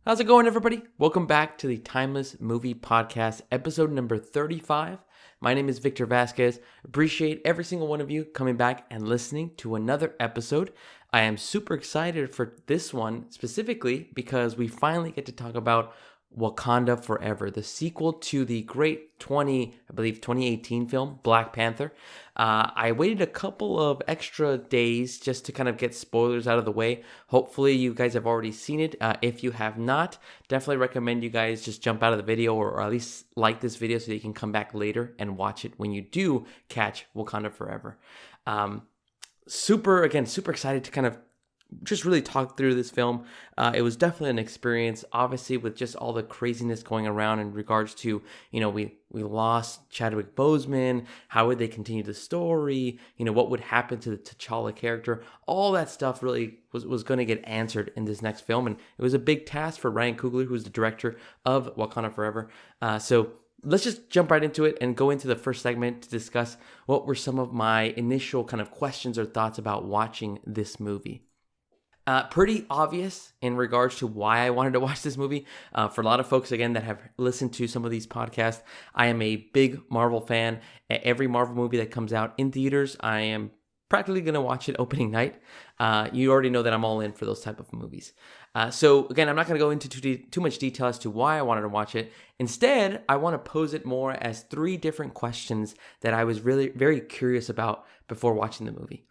How's it going, everybody? Welcome back to the Timeless Movie Podcast, episode number 35. My name is Victor Vasquez. Appreciate every single one of you coming back and listening to another episode. I am super excited for this one specifically because we finally get to talk about Wakanda Forever, the sequel to the great 2018 film, Black Panther. I waited a couple of extra days just to kind of get spoilers out of the way. Hopefully you guys have already seen it. If you have not, definitely recommend you guys just jump out of the video or at least like this video so you can come back later and watch it when you do catch Wakanda Forever. Super excited to kind of just really talk through this film. It was definitely an experience, obviously, with just all the craziness going around in regards to, we lost Chadwick Boseman. How would they continue the story? What would happen to the T'Challa character? All that stuff really was going to get answered in this next film. And it was a big task for Ryan Coogler, who's the director of Wakanda Forever. So let's just jump right into it and go into the first segment to discuss what were some of my initial kind of questions or thoughts about watching this movie. Pretty obvious in regards to why I wanted to watch this movie. For a lot of folks, again, that have listened to some of these podcasts, I am a big Marvel fan. Every Marvel movie that comes out in theaters, I am practically going to watch it opening night. You already know that I'm all in for those type of movies. So again, I'm not going to go into too much detail as to why I wanted to watch it. Instead, I want to pose it more as 3 different questions that I was really very curious about before watching the movie.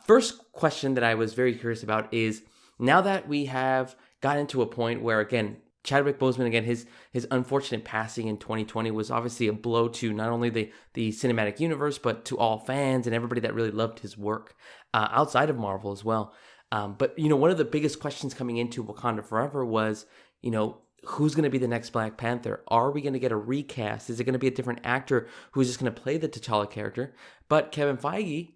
First question that I was very curious about is, now that we have gotten to a point where, again, Chadwick Boseman, again, his unfortunate passing in 2020 was obviously a blow to not only the cinematic universe, but to all fans and everybody that really loved his work outside of Marvel as well. But, one of the biggest questions coming into Wakanda Forever was, who's going to be the next Black Panther? Are we going to get a recast? Is it going to be a different actor who's just going to play the T'Challa character? But Kevin Feige,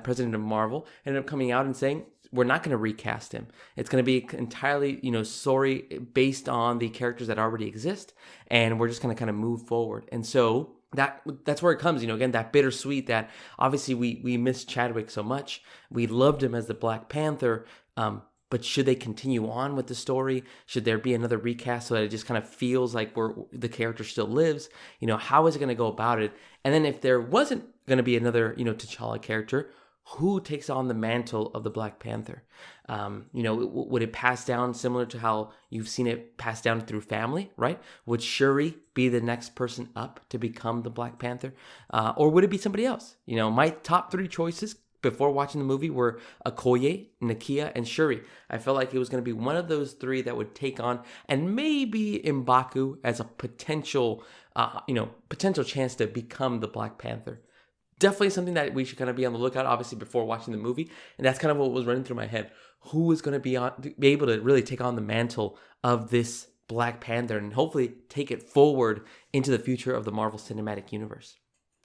president of Marvel, ended up coming out and saying, we're not going to recast him. It's going to be entirely, story based on the characters that already exist. And we're just going to kind of move forward. And so that's where it comes, again, that bittersweet that obviously we miss Chadwick so much. We loved him as the Black Panther. But should they continue on with the story? Should there be another recast so that it just kind of feels like the character still lives? How is it going to go about it? And then if there wasn't going to be another, T'Challa character, who takes on the mantle of the Black Panther? Would it pass down similar to how you've seen it pass down through family, right? Would Shuri be the next person up to become the Black Panther? Or would it be somebody else? My top 3 choices before watching the movie were Okoye, Nakia, and Shuri. I felt like it was going to be one of those 3 that would take on, and maybe M'Baku as a potential chance to become the Black Panther. Definitely something that we should kind of be on the lookout, obviously, before watching the movie. And that's kind of what was running through my head. Who is going to be able to really take on the mantle of this Black Panther and hopefully take it forward into the future of the Marvel Cinematic Universe?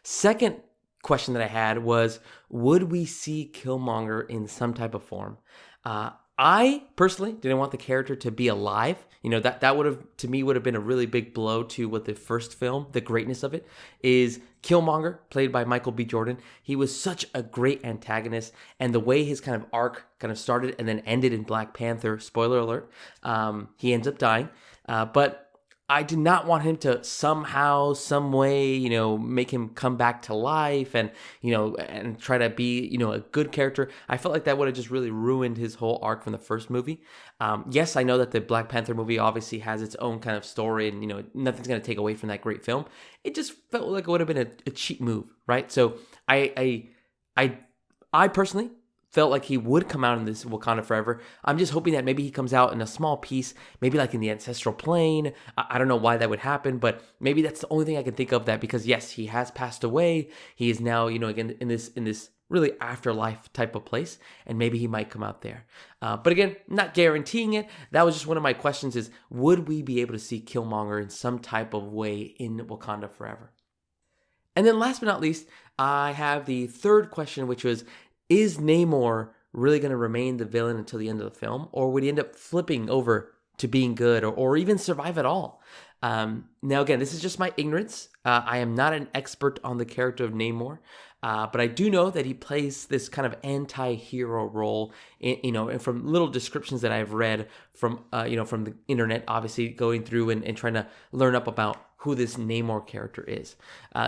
Second question that I had was, would we see Killmonger in some type of form? I personally didn't want the character to be alive. That would have, to me, would have been a really big blow to what the first film, the greatness of it, is. Killmonger, played by Michael B. Jordan, he was such a great antagonist, and the way his kind of arc kind of started and then ended in Black Panther, spoiler alert, he ends up dying, but I did not want him to somehow, some way, make him come back to life and try to be, a good character. I felt like that would have just really ruined his whole arc from the first movie. Yes, I know that the Black Panther movie obviously has its own kind of story and, nothing's going to take away from that great film. It just felt like it would have been a cheap move, right? So I personally felt like he would come out in this Wakanda Forever. I'm just hoping that maybe he comes out in a small piece, maybe like in the ancestral plane. I don't know why that would happen, but maybe that's the only thing I can think of, that because yes, he has passed away. He is now, again, in this really afterlife type of place, and maybe he might come out there. But again, not guaranteeing it. That was just one of my questions, is would we be able to see Killmonger in some type of way in Wakanda Forever? And then last but not least, I have the third question, which was, is Namor really going to remain the villain until the end of the film? Or would he end up flipping over to being good or even survive at all? Now, again, this is just my ignorance. I am not an expert on the character of Namor, but I do know that he plays this kind of anti-hero role. And from little descriptions that I've read from from the internet, obviously going through and trying to learn up about who this Namor character is.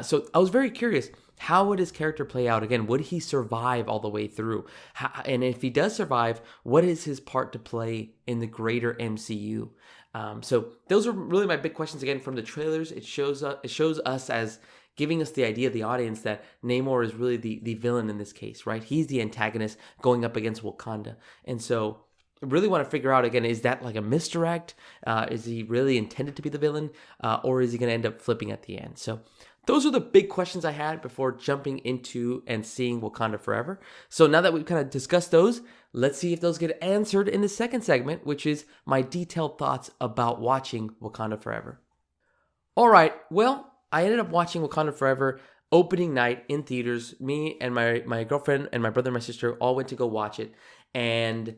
So I was very curious. How would his character play out? Again, would he survive all the way through? And if he does survive, what is his part to play in the greater MCU? So those are really my big questions. Again, from the trailers, it shows us as giving us the idea, the audience, that Namor is really the villain in this case, right? He's the antagonist going up against Wakanda. And so I really want to figure out, again, is that like a misdirect? Is he really intended to be the villain? Or is he going to end up flipping at the end? So those are the big questions I had before jumping into and seeing Wakanda Forever. So now that we've kind of discussed those, let's see if those get answered in the second segment, which is my detailed thoughts about watching Wakanda Forever. All right, well, I ended up watching Wakanda Forever opening night in theaters. Me and my girlfriend and my brother and my sister all went to go watch it. And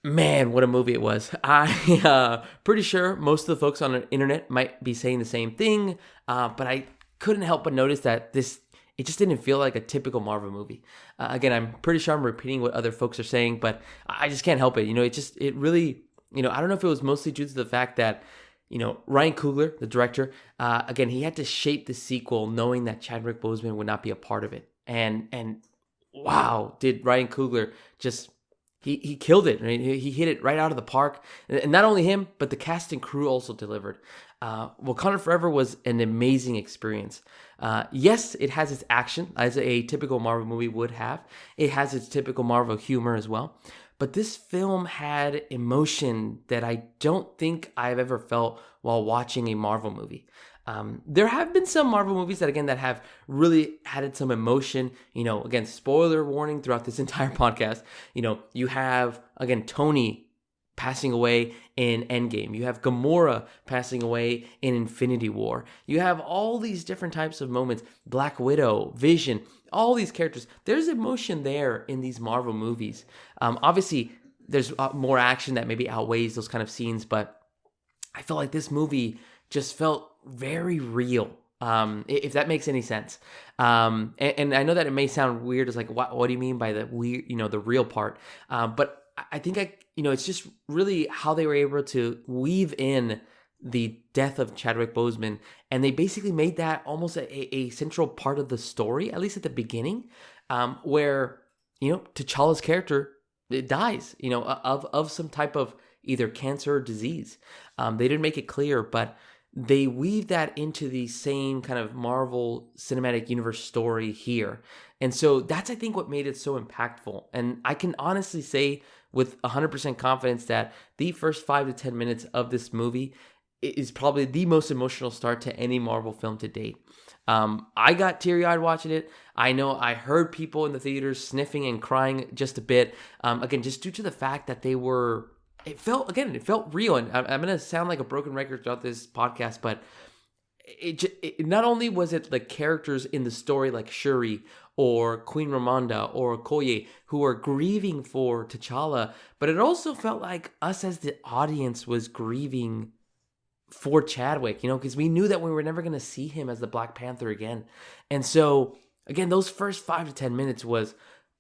man, what a movie it was. I pretty sure most of the folks on the internet might be saying the same thing, but I couldn't help but notice that it just didn't feel like a typical Marvel movie. Again, I'm pretty sure I'm repeating what other folks are saying, but I just can't help it. It really, I don't know if it was mostly due to the fact that, Ryan Coogler, the director, again, he had to shape the sequel knowing that Chadwick Boseman would not be a part of it. And wow, did Ryan Coogler just... He killed it. Right? He hit it right out of the park. And not only him, but the cast and crew also delivered. Wakanda Forever was an amazing experience. Yes, it has its action, as a typical Marvel movie would have. It has its typical Marvel humor as well. But this film had emotion that I don't think I've ever felt while watching a Marvel movie. There have been some Marvel movies that have really added some emotion. Again, spoiler warning throughout this entire podcast. You have, again, Tony passing away in Endgame. You have Gamora passing away in Infinity War. You have all these different types of moments. Black Widow, Vision, all these characters. There's emotion there in these Marvel movies. Obviously, there's more action that maybe outweighs those kind of scenes, but I feel like this movie just felt very real, if that makes any sense. And I know that it may sound weird. It's like, what do you mean by the weird, the real part? But I think it's just really how they were able to weave in the death of Chadwick Boseman, and they basically made that almost a central part of the story, at least at the beginning, where T'Challa's character, it dies, of some type of either cancer or disease. They didn't make it clear, but they weave that into the same kind of Marvel Cinematic Universe story here. And so that's, I think, what made it so impactful. And I can honestly say with 100% confidence that the first 5 to 10 minutes of this movie is probably the most emotional start to any Marvel film to date. I got teary-eyed watching it. I know I heard people in the theaters sniffing and crying just a bit. Again, just due to the fact that it felt real. And I'm going to sound like a broken record throughout this podcast, but it not only was it the characters in the story like Shuri or Queen Ramonda or Okoye who were grieving for T'Challa, but it also felt like us as the audience was grieving for Chadwick, because we knew that we were never going to see him as the Black Panther again. And so, again, those first 5 to 10 minutes was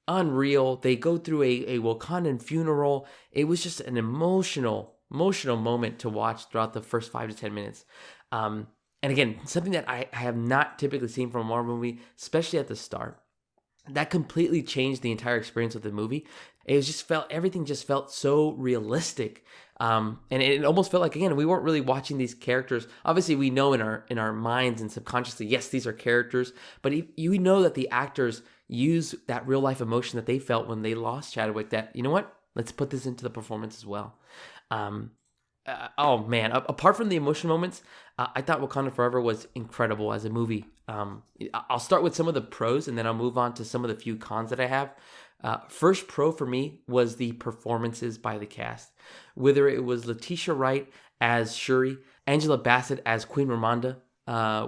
unreal. They go through a Wakandan funeral. It was just an emotional moment to watch throughout the first 5 to 10 minutes. And again, something that I have not typically seen from a Marvel movie, especially at the start. That completely changed the entire experience of the movie. Everything just felt so realistic. And it almost felt like, again, we weren't really watching these characters. Obviously, we know in our minds and subconsciously, yes, these are characters, but you know that the actors use that real life emotion that they felt when they lost Chadwick, that, you know what, let's put this into the performance as well. Oh man, apart from the emotional moments, I thought Wakanda Forever was incredible as a movie. I'll start with some of the pros and then I'll move on to some of the few cons that I have. First pro for me was the performances by the cast. Whether it was Letitia Wright as Shuri, Angela Bassett as Queen Ramonda,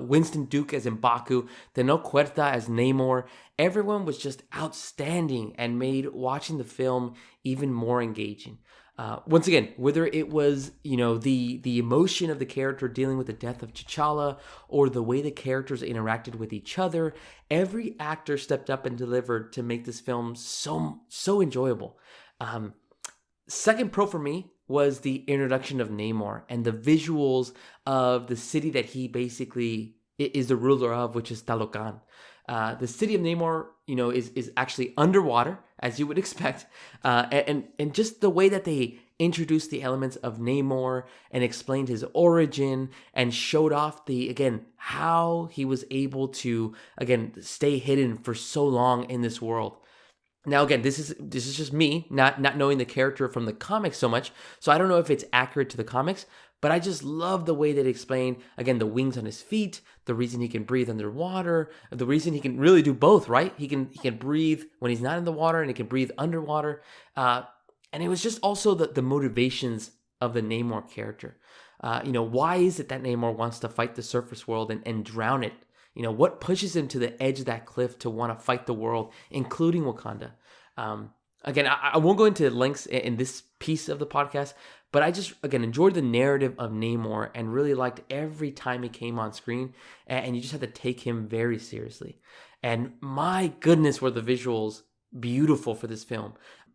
Winston Duke as M'Baku, Tenoch Huerta as Namor, everyone was just outstanding and made watching the film even more engaging. Once again, whether it was, the emotion of the character dealing with the death of T'Challa, or the way the characters interacted with each other, every actor stepped up and delivered to make this film so enjoyable. Second pro for me was the introduction of Namor and the visuals of the city that he basically is the ruler of, which is Talocan. The city of Namor, is actually underwater, as you would expect, and just the way that they introduced the elements of Namor and explained his origin and showed off how he was able to stay hidden for so long in this world. Now, again, this is just me not knowing the character from the comics so much, so I don't know if it's accurate to the comics, but I just love the way they explain, again, the wings on his feet, the reason he can breathe underwater, the reason he can really do both, right? He can breathe when he's not in the water, and he can breathe underwater. And it was just also the motivations of the Namor character. Why is it that Namor wants to fight the surface world and drown it? What pushes him to the edge of that cliff to want to fight the world, including Wakanda? Again, I won't go into lengths in this piece of the podcast, but I just, enjoyed the narrative of Namor and really liked every time he came on screen, and you just had to take him very seriously. And my goodness, were the visuals beautiful for this film.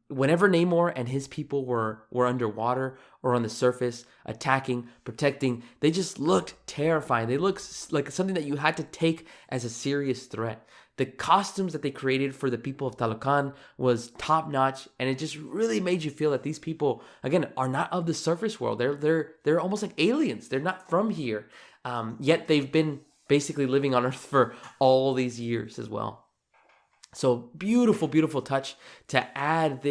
Whenever Namor and his people were underwater or on the surface, attacking, protecting, they just looked terrifying. They looked like something that you had to take as a serious threat. The costumes that they created for the people of Talocan was top notch, and it just really made you feel that these people, again, are not of the surface world. They're almost like aliens. They're not from here, yet they've been basically living on Earth for all these years as well. So beautiful, beautiful touch to add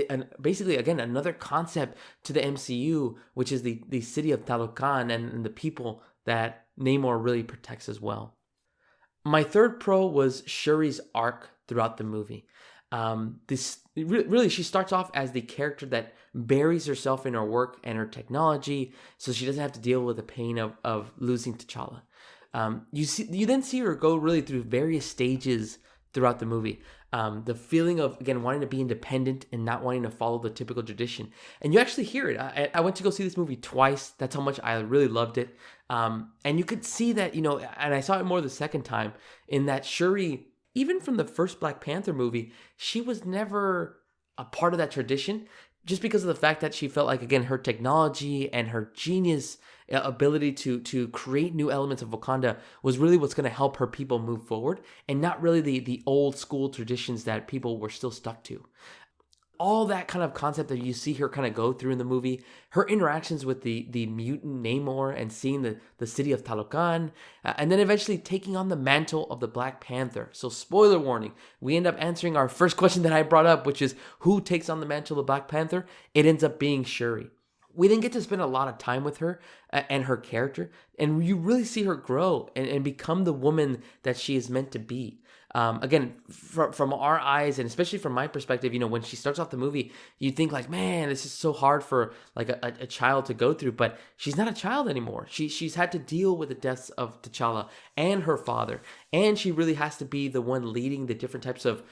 basically, again, another concept to the MCU, which is the city of Talocan and the people that Namor really protects as well. My third pro was Shuri's arc throughout the movie. She starts off as the character that buries herself in her work and her technology, so she doesn't have to deal with the pain of losing T'Challa. You then see her go really through various stages throughout the movie. The feeling of, again, wanting to be independent and not wanting to follow the typical tradition. And you actually hear it. I went to go see this movie twice. That's how much I really loved it. And you could see that, and I saw it more the second time, in that Shuri, even from the first Black Panther movie, she was never a part of that tradition, just because of the fact that she felt like, again, her technology and her genius ability to create new elements of Wakanda was really what's going to help her people move forward, and not really the old school traditions that people were still stuck to. All that kind of concept that you see her kind of go through in the movie, her interactions with the mutant Namor and seeing the city of Talocan, and then eventually taking on the mantle of the Black Panther. So spoiler warning, we end up answering our first question that I brought up, which is who takes on the mantle of the Black Panther? It ends up being Shuri. We then get to spend a lot of time with her and her character, and you really see her grow and become the woman that she is meant to be. Again, from our eyes, and especially from my perspective, when she starts off the movie, you think like, man, this is so hard for like a child to go through, but she's not a child anymore. She's had to deal with the deaths of T'Challa and her father, and she really has to be the one leading the different types of,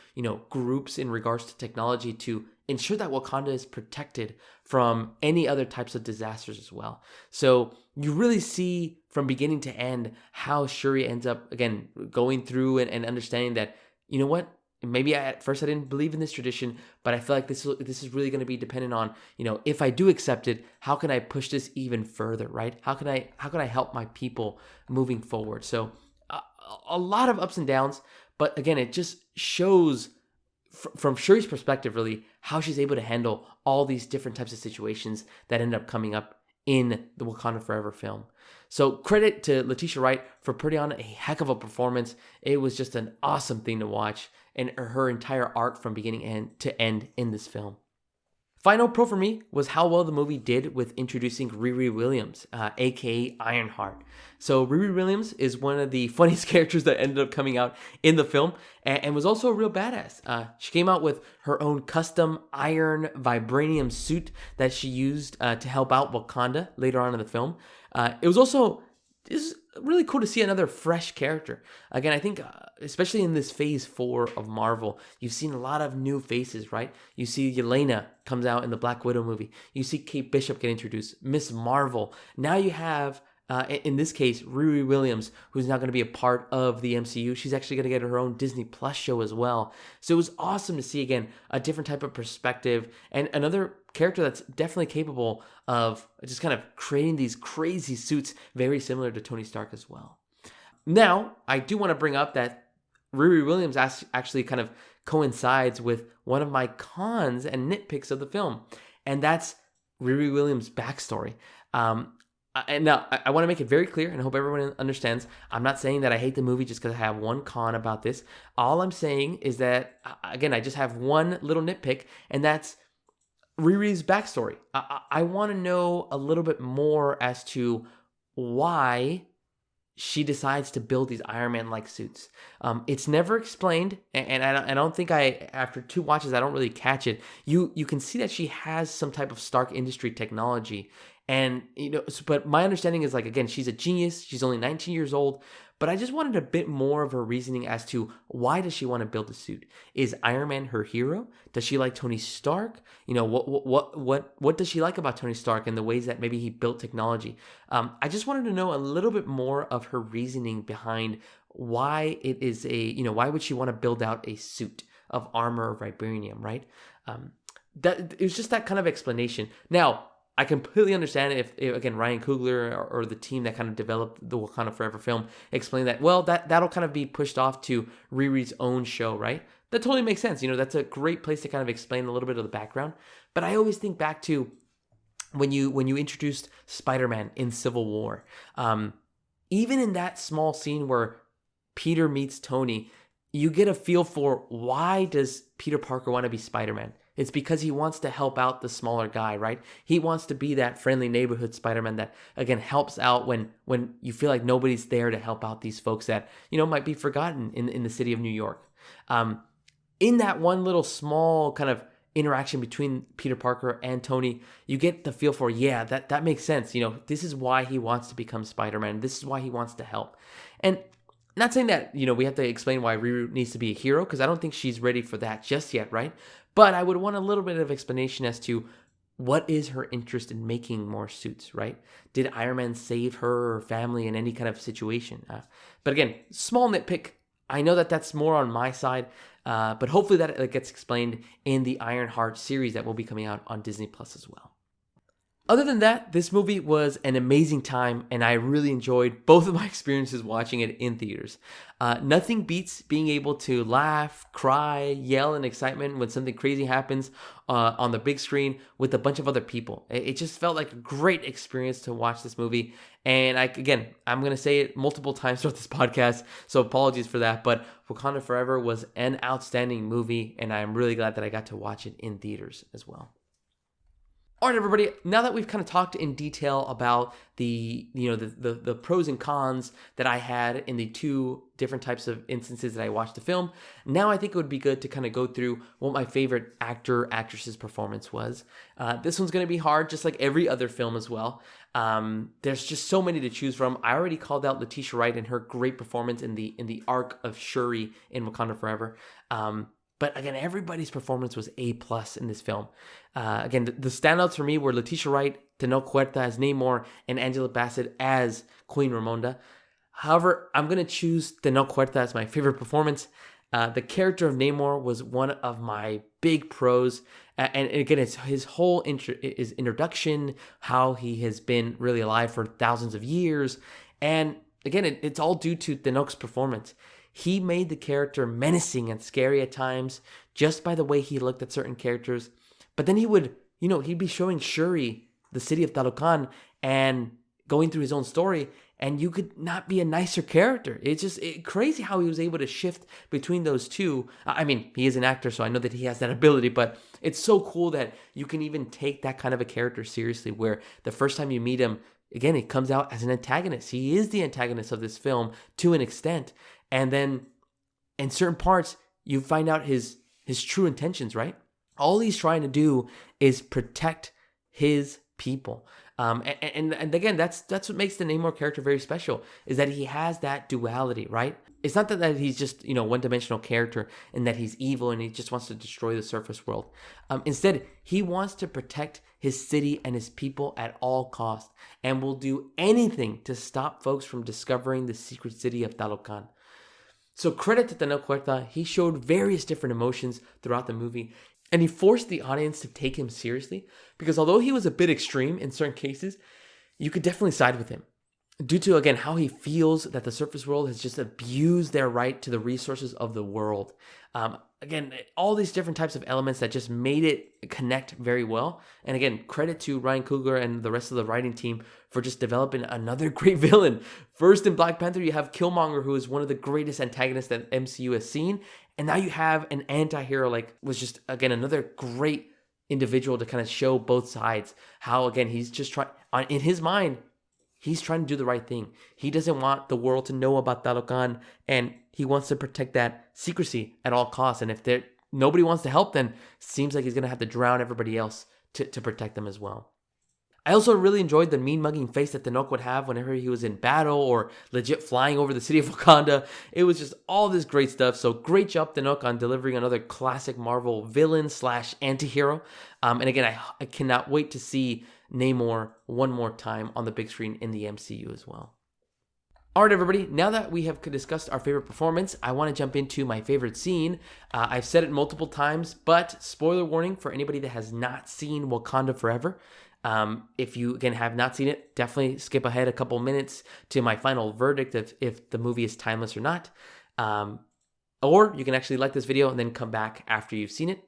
groups in regards to technology to ensure that Wakanda is protected from any other types of disasters as well. So you really see from beginning to end how Shuri ends up, again, going through and understanding that, you know what, maybe at first I didn't believe in this tradition, but I feel like this is really going to be dependent on, if I do accept it, how can I push this even further, right? How can I help my people moving forward? So a lot of ups and downs, but again, it just shows from Shuri's perspective, really, how she's able to handle all these different types of situations that end up coming up in the Wakanda Forever film. So credit to Letitia Wright for putting on a heck of a performance. It was just an awesome thing to watch, and her entire arc from beginning to end in this film. Final pro for me was how well the movie did with introducing Riri Williams, aka Ironheart. So Riri Williams is one of the funniest characters that ended up coming out in the film, and was also a real badass. She came out with her own custom iron vibranium suit that she used to help out Wakanda later on in the film. It was also is really cool to see another fresh character. Again, I think, especially in this phase 4 of Marvel, you've seen a lot of new faces, right? You see Yelena comes out in the Black Widow movie. You see Kate Bishop get introduced, Miss Marvel. Now you have, in this case, Riri Williams, who's now going to be a part of the MCU. She's actually going to get her own Disney Plus show as well. So it was awesome to see, again, a different type of perspective and another character that's definitely capable of just kind of creating these crazy suits very similar to Tony Stark as well. Now, I do want to bring up that Riri Williams actually kind of coincides with one of my cons and nitpicks of the film, and that's Riri Williams' backstory. And now, I want to make it very clear, and I hope everyone understands, I'm not saying that I hate the movie just because I have one con about this. All I'm saying is that, again, I just have one little nitpick, and that's Riri's backstory. I want to know a little bit more as to why she decides to build these Iron Man-like suits. It's never explained, and I don't think after 2 watches, I don't really catch it. You can see that she has some type of Stark Industry technology, and but my understanding is, like, again, she's a genius. She's only 19 years old, but I just wanted a bit more of her reasoning as to why does she want to build a suit? Is Iron Man her hero? Does she like Tony Stark? What does she like about Tony Stark and the ways that maybe he built technology? I just wanted to know a little bit more of her reasoning behind why it is why would she want to build out a suit of armor or vibranium, right? That it was just that kind of explanation. Now, I completely understand if again, Ryan Coogler or the team that kind of developed the Wakanda Forever film explained that, well, that'll kind of be pushed off to Riri's own show, right? That totally makes sense. That's a great place to kind of explain a little bit of the background. But I always think back to when you introduced Spider-Man in Civil War. Even in that small scene where Peter meets Tony, you get a feel for why does Peter Parker want to be Spider-Man? It's because he wants to help out the smaller guy, right? He wants to be that friendly neighborhood Spider-Man that, again, helps out when you feel like nobody's there to help out these folks that, might be forgotten in the city of New York. In that one little small kind of interaction between Peter Parker and Tony, you get the feel for, yeah, that makes sense. This is why he wants to become Spider-Man. This is why he wants to help. And not saying that, we have to explain why Riri needs to be a hero, because I don't think she's ready for that just yet, right? But I would want a little bit of explanation as to what is her interest in making more suits, right? Did Iron Man save her or family in any kind of situation? But again, small nitpick. I know that that's more on my side, but hopefully that gets explained in the Ironheart series that will be coming out on Disney Plus as well. Other than that, this movie was an amazing time, and I really enjoyed both of my experiences watching it in theaters. Nothing beats being able to laugh, cry, yell in excitement when something crazy happens on the big screen with a bunch of other people. It just felt like a great experience to watch this movie. And I'm going to say it multiple times throughout this podcast, so apologies for that. But Wakanda Forever was an outstanding movie, and I'm really glad that I got to watch it in theaters as well. All right, everybody, now that we've kind of talked in detail about the pros and cons that I had in the 2 different types of instances that I watched the film, now I think it would be good to kind of go through what my favorite actress's performance was. This one's going to be hard, just like every other film as well. There's just so many to choose from. I already called out Letitia Wright and her great performance in the arc of Shuri in Wakanda Forever. But again, everybody's performance was A+ in this film. Again, the standouts for me were Letitia Wright, Tenoch Huerta as Namor, and Angela Bassett as Queen Ramonda. However, I'm going to choose Tenoch Huerta as my favorite performance. The character of Namor was one of my big pros. And again, it's his whole his introduction, how he has been really alive for thousands of years. And again, it's all due to Tenoch's performance. He made the character menacing and scary at times just by the way he looked at certain characters. But then he would, he'd be showing Shuri the city of Talocan and going through his own story, and you could not be a nicer character. It's just crazy how he was able to shift between those two. I mean, he is an actor, so I know that he has that ability, but it's so cool that you can even take that kind of a character seriously, where the first time you meet him, again, it comes out as an antagonist. He is the antagonist of this film to an extent. And then in certain parts, you find out his true intentions, right? All he's trying to do is protect his people. And again, that's what makes the Namor character very special, is that he has that duality, right? It's not that he's just, one-dimensional character and that he's evil and he just wants to destroy the surface world. Instead, he wants to protect his city and his people at all costs and will do anything to stop folks from discovering the secret city of Talocan. So credit to Tenoch Huerta, he showed various different emotions throughout the movie, and he forced the audience to take him seriously, because although he was a bit extreme in certain cases, you could definitely side with him, due to, again, how he feels that the surface world has just abused their right to the resources of the world. Again, all these different types of elements that just made it connect very well. And again, credit to Ryan Coogler and the rest of the writing team for just developing another great villain. First, in Black Panther, you have Killmonger, who is one of the greatest antagonists that MCU has seen. And now you have an anti-hero, was just, again, another great individual to kind of show both sides. How, again, he's just trying, in his mind, he's trying to do the right thing. He doesn't want the world to know about Talocan, and he wants to protect that secrecy at all costs. And if nobody wants to help, then seems like he's going to have to drown everybody else to protect them as well. I also really enjoyed the mean-mugging face that Tenoch would have whenever he was in battle or legit flying over the city of Wakanda. It was just all this great stuff. So great job, Tenoch, on delivering another classic Marvel villain / anti-hero. And again, I cannot wait to see Namor one more time on the big screen in the MCU as well. All right, everybody, now that we have discussed our favorite performance, I want to jump into my favorite scene. I've said it multiple times, but spoiler warning for anybody that has not seen Wakanda Forever. If you, again, have not seen it, definitely skip ahead a couple minutes to my final verdict of if the movie is timeless or not. Or you can actually like this video and then come back after you've seen it.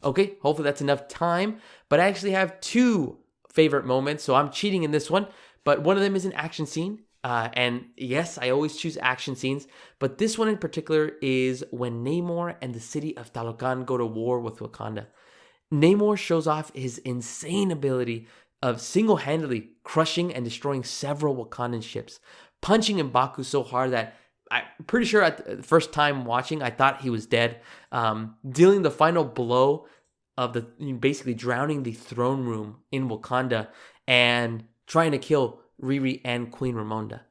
Okay, hopefully that's enough time. But I actually have two favorite moments, so I'm cheating in this one. But one of them is an action scene. And yes, I always choose action scenes, but this one in particular is when Namor and the city of Talocan go to war with Wakanda. Namor shows off his insane ability of single-handedly crushing and destroying several Wakandan ships, punching M'Baku so hard that I'm pretty sure at the first time watching, I thought he was dead, dealing the final blow of basically drowning the throne room in Wakanda and trying to kill Riri and Queen Ramonda.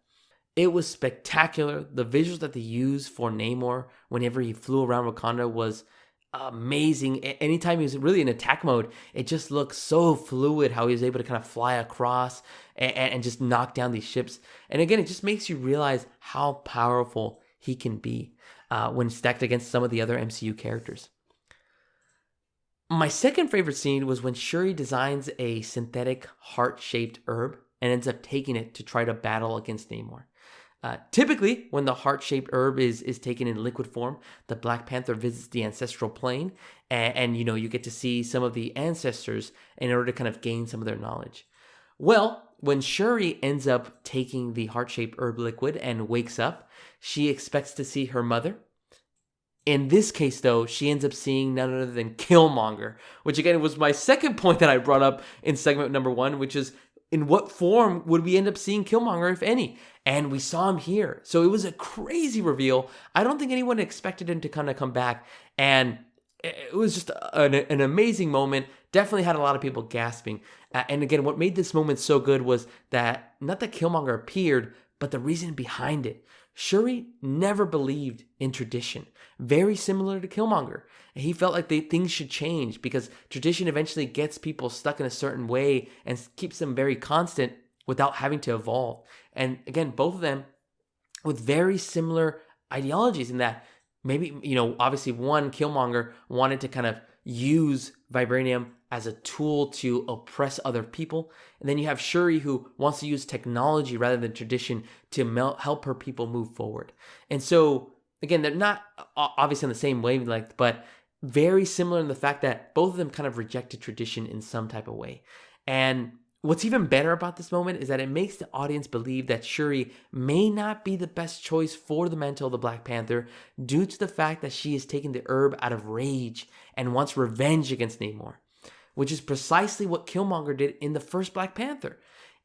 It was spectacular. The visuals that they used for Namor whenever he flew around Wakanda was amazing. Anytime he was really in attack mode, it just looked so fluid how he was able to kind of fly across and just knock down these ships. And again, it just makes you realize how powerful he can be when stacked against some of the other MCU characters. My second favorite scene was when Shuri designs a synthetic heart-shaped herb and ends up taking it to try to battle against Namor. Typically, when the heart-shaped herb is taken in liquid form, the Black Panther visits the ancestral plane, and you get to see some of the ancestors in order to kind of gain some of their knowledge. Well, when Shuri ends up taking the heart-shaped herb liquid and wakes up, she expects to see her mother. In this case, though, she ends up seeing none other than Killmonger, which again was my second point that I brought up in segment number 1, which is, in what form would we end up seeing Killmonger, if any? And we saw him here. So it was a crazy reveal. I don't think anyone expected him to kind of come back. And it was just an amazing moment. Definitely had a lot of people gasping. And again, what made this moment so good was that, not that Killmonger appeared, but the reason behind it. Shuri never believed in tradition. Very similar to Killmonger. He felt like things should change because tradition eventually gets people stuck in a certain way and keeps them very constant without having to evolve. And again, both of them with very similar ideologies in that maybe, obviously one, Killmonger wanted to kind of use vibranium as a tool to oppress other people. And then you have Shuri, who wants to use technology rather than tradition to help her people move forward. And so, again, they're not obviously on the same wavelength, but very similar in the fact that both of them kind of rejected tradition in some type of way. And what's even better about this moment is that it makes the audience believe that Shuri may not be the best choice for the mantle of the Black Panther due to the fact that she is taking the herb out of rage and wants revenge against Namor, which is precisely what Killmonger did in the first Black Panther.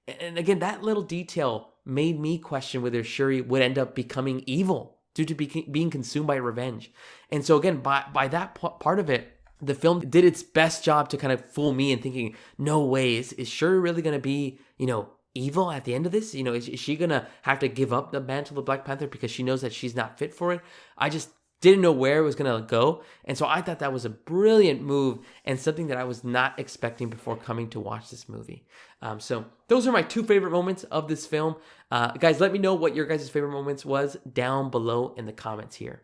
And again, that little detail made me question whether Shuri would end up becoming evil due to being consumed by revenge. And so again, by that part of it, the film did its best job to kind of fool me in thinking, no way, is Shuri really going to be, evil at the end of this? Is she going to have to give up the mantle of Black Panther because she knows that she's not fit for it? I just didn't know where it was going to go. And so I thought that was a brilliant move and something that I was not expecting before coming to watch this movie. So those are my two favorite moments of this film. Guys, let me know what your guys' favorite moments was down below in the comments here.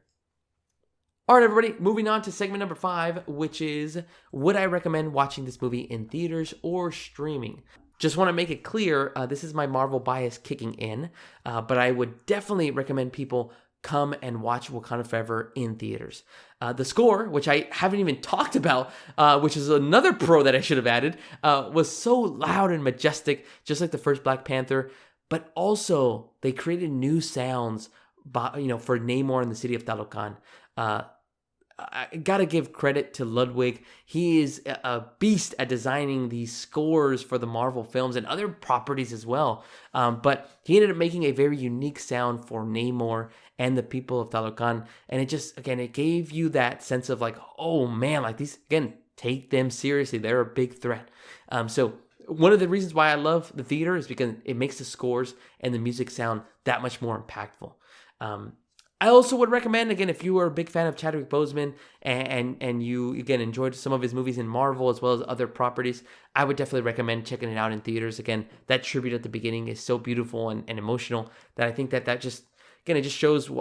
All right, everybody, moving on to segment number 5, which is, would I recommend watching this movie in theaters or streaming? Just want to make it clear, this is my Marvel bias kicking in, but I would definitely recommend people come and watch Wakanda Forever in theaters. The score, which I haven't even talked about, which is another pro that I should have added, was so loud and majestic, just like the first Black Panther, but also they created new sounds for Namor in the city of Talocan. I gotta give credit to Ludwig. He is a beast at designing these scores for the Marvel films and other properties as well. But he ended up making a very unique sound for Namor and the people of Talocan. And it just, again, it gave you that sense of like, oh man, like these, again, take them seriously. They're a big threat. So one of the reasons why I love the theater is because it makes the scores and the music sound that much more impactful. I also would recommend, again, if you are a big fan of Chadwick Boseman and you, again, enjoyed some of his movies in Marvel as well as other properties, I would definitely recommend checking it out in theaters. Again, that tribute at the beginning is so beautiful and emotional that I think that just, again, it just shows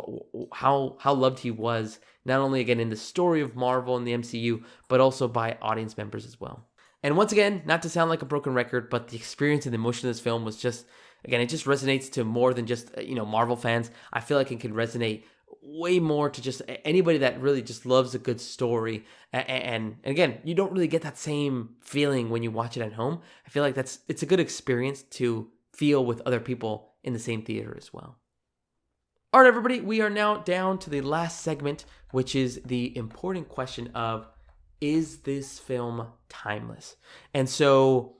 how loved he was, not only, again, in the story of Marvel and the MCU, but also by audience members as well. And once again, not to sound like a broken record, but the experience and the emotion of this film was just, again, it just resonates to more than just, Marvel fans. I feel like it can resonate way more to just anybody that really just loves a good story. And again, you don't really get that same feeling when you watch it at home. I feel like it's a good experience to feel with other people in the same theater as well. All right, everybody, we are now down to the last segment, which is the important question of, is this film timeless? And so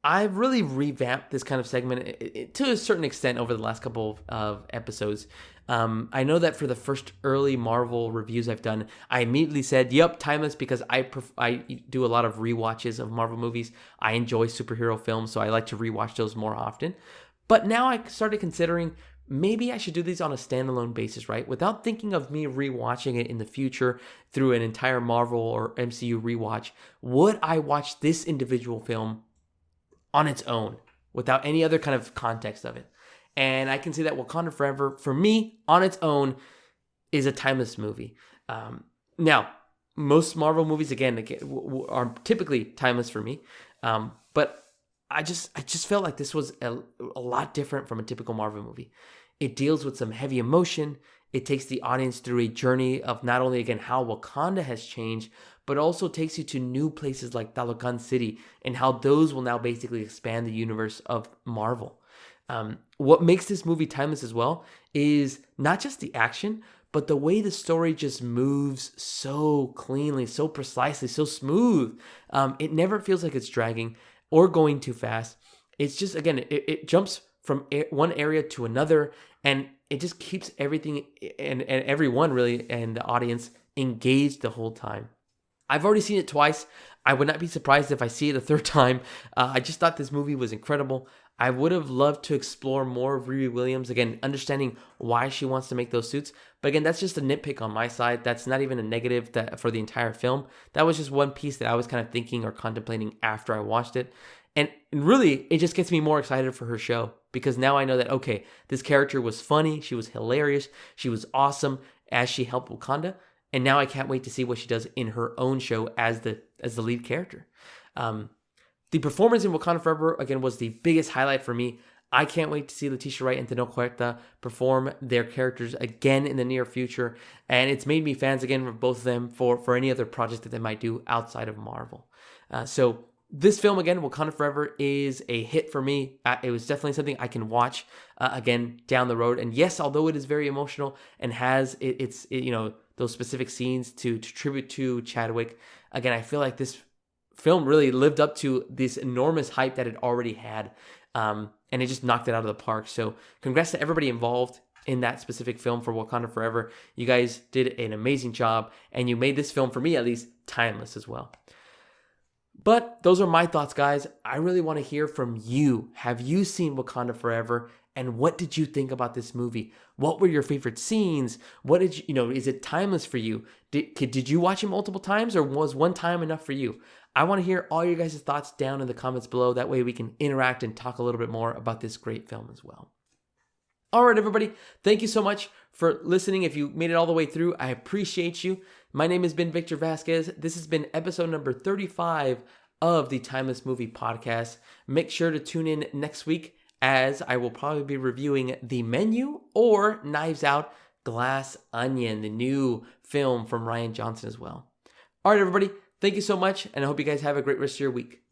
I've really revamped this kind of segment to a certain extent over the last couple of episodes. I know that for the first early Marvel reviews I've done, I immediately said, yep, timeless, because I do a lot of rewatches of Marvel movies. I enjoy superhero films, so I like to rewatch those more often. But now I started considering maybe I should do these on a standalone basis, right? Without thinking of me rewatching it in the future through an entire Marvel or MCU rewatch, would I watch this individual film on its own without any other kind of context of it? And I can say that Wakanda Forever, for me, on its own, is a timeless movie. Now, most Marvel movies, again, are typically timeless for me. But I just felt like this was a lot different from a typical Marvel movie. It deals with some heavy emotion. It takes the audience through a journey of not only, again, how Wakanda has changed, but also takes you to new places like Talocan City and how those will now basically expand the universe of Marvel. What makes this movie timeless as well is not just the action, but the way the story just moves so cleanly, so precisely, so smooth. It never feels like it's dragging or going too fast. It's just, again, it jumps from one area to another, and it just keeps everything and everyone really and the audience engaged the whole time. I've already seen it twice. I would not be surprised if I see it a third time. I just thought this movie was incredible. I would have loved to explore more of Riri Williams, again, understanding why she wants to make those suits. But again, that's just a nitpick on my side. That's not even a negative for the entire film. That was just one piece that I was kind of thinking or contemplating after I watched it. And really, it just gets me more excited for her show because now I know that, okay, this character was funny, she was hilarious, she was awesome as she helped Wakanda. And now I can't wait to see what she does in her own show as the lead character. The performance in Wakanda Forever, again, was the biggest highlight for me. I can't wait to see Letitia Wright and Tenoch Huerta perform their characters again in the near future. And it's made me fans again of both of them for any other project that they might do outside of Marvel. So this film, again, Wakanda Forever, is a hit for me. It was definitely something I can watch again down the road. And yes, although it is very emotional and has it's those specific scenes to tribute to Chadwick, again, I feel like this film really lived up to this enormous hype that it already had. And it just knocked it out of the park. So congrats to everybody involved. in that specific film for Wakanda Forever. You guys did an amazing job, and you made this film, for me at least, timeless as well. But those are my thoughts, guys. I really want to hear from you. Have you seen Wakanda Forever? And what did you think about this movie? What were your favorite scenes? What did you, is it timeless for you? Did you watch it multiple times, or was one time enough for you? I want to hear all your guys' thoughts down in the comments below. That way we can interact and talk a little bit more about this great film as well. All right, everybody. Thank you so much for listening. If you made it all the way through, I appreciate you. My name has been Victor Vasquez. This has been episode number 35 of the Timeless Movie Podcast. Make sure to tune in next week, as I will probably be reviewing The Menu or Knives Out Glass Onion, the new film from Rian Johnson as well. All right, everybody. Thank you so much, and I hope you guys have a great rest of your week.